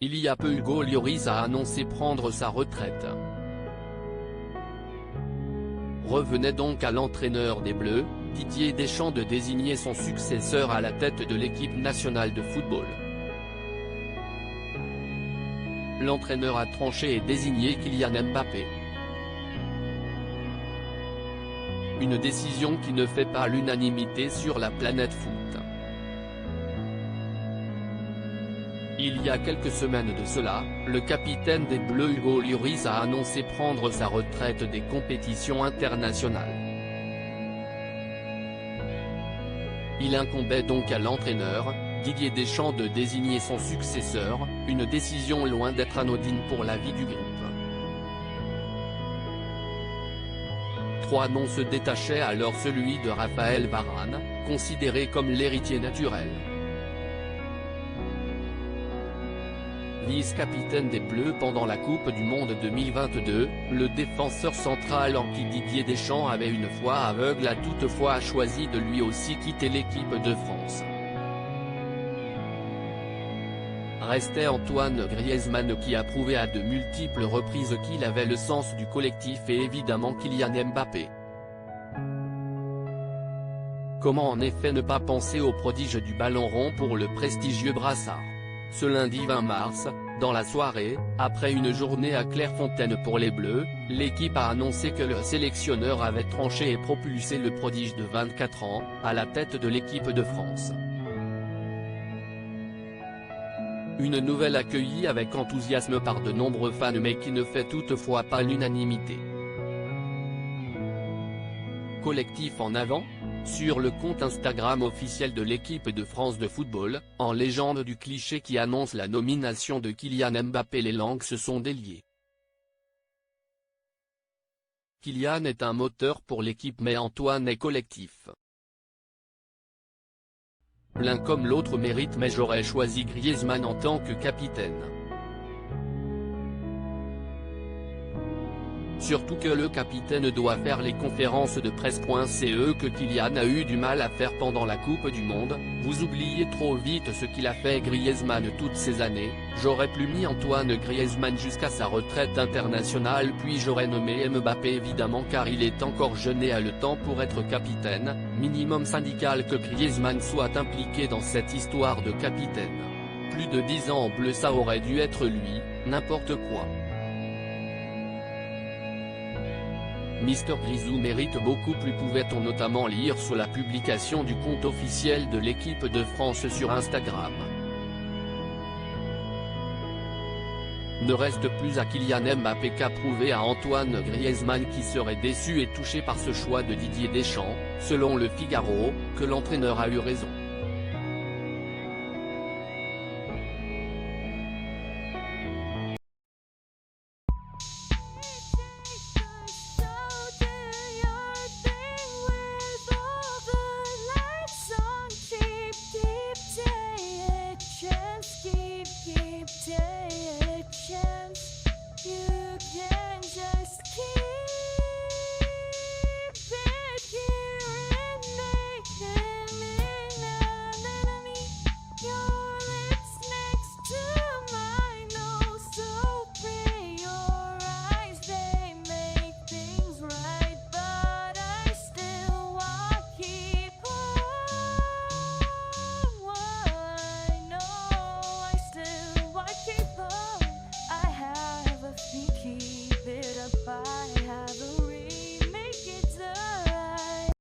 Il y a peu Hugo Lloris a annoncé prendre sa retraite. Revenait donc à l'entraîneur des Bleus, Didier Deschamps, de désigner son successeur à la tête de l'équipe nationale de football. L'entraîneur a tranché et désigné Kylian Mbappé. Une décision qui ne fait pas l'unanimité sur la planète foot. Il y a quelques semaines de cela, le capitaine des Bleus Hugo Lloris a annoncé prendre sa retraite des compétitions internationales. Il incombait donc à l'entraîneur, Didier Deschamps, de désigner son successeur, une décision loin d'être anodine pour la vie du groupe. Trois noms se détachaient alors, celui de Raphaël Varane, considéré comme l'héritier naturel. Vice-capitaine des Bleus pendant la Coupe du Monde 2022, le défenseur central en qui Didier Deschamps avait une foi aveugle a toutefois choisi de lui aussi quitter l'équipe de France. Restait Antoine Griezmann, qui a prouvé à de multiples reprises qu'il avait le sens du collectif, et évidemment Kylian Mbappé. Comment en effet ne pas penser au prodige du ballon rond pour le prestigieux brassard? Ce lundi 20 mars, dans la soirée, après une journée à Clairefontaine pour les Bleus, l'équipe a annoncé que le sélectionneur avait tranché et propulsé le prodige de 24 ans, à la tête de l'équipe de France. Une nouvelle accueillie avec enthousiasme par de nombreux fans, mais qui ne fait toutefois pas l'unanimité. Collectif en avant? Sur le compte Instagram officiel de l'équipe de France de football, en légende du cliché qui annonce la nomination de Kylian Mbappé, les langues se sont déliées. Kylian est un moteur pour l'équipe, mais Antoine est collectif. L'un comme l'autre mérite, mais j'aurais choisi Griezmann en tant que capitaine. Surtout que le capitaine doit faire les conférences de presse. Ce que Kylian a eu du mal à faire pendant la Coupe du Monde. Vous oubliez trop vite ce qu'il a fait Griezmann toutes ces années. J'aurais plus mis Antoine Griezmann jusqu'à sa retraite internationale, puis j'aurais nommé Mbappé évidemment, car il est encore jeune et a le temps pour être capitaine. Minimum syndical que Griezmann soit impliqué dans cette histoire de capitaine. Plus de 10 ans en bleu, ça aurait dû être lui, n'importe quoi. Mister Grisou mérite beaucoup plus, pouvait-on notamment lire sur la publication du compte officiel de l'équipe de France sur Instagram. Ne reste plus à Kylian Mbappé qu'à prouver à Antoine Griezmann, qui serait déçu et touché par ce choix de Didier Deschamps, selon Le Figaro, que l'entraîneur a eu raison.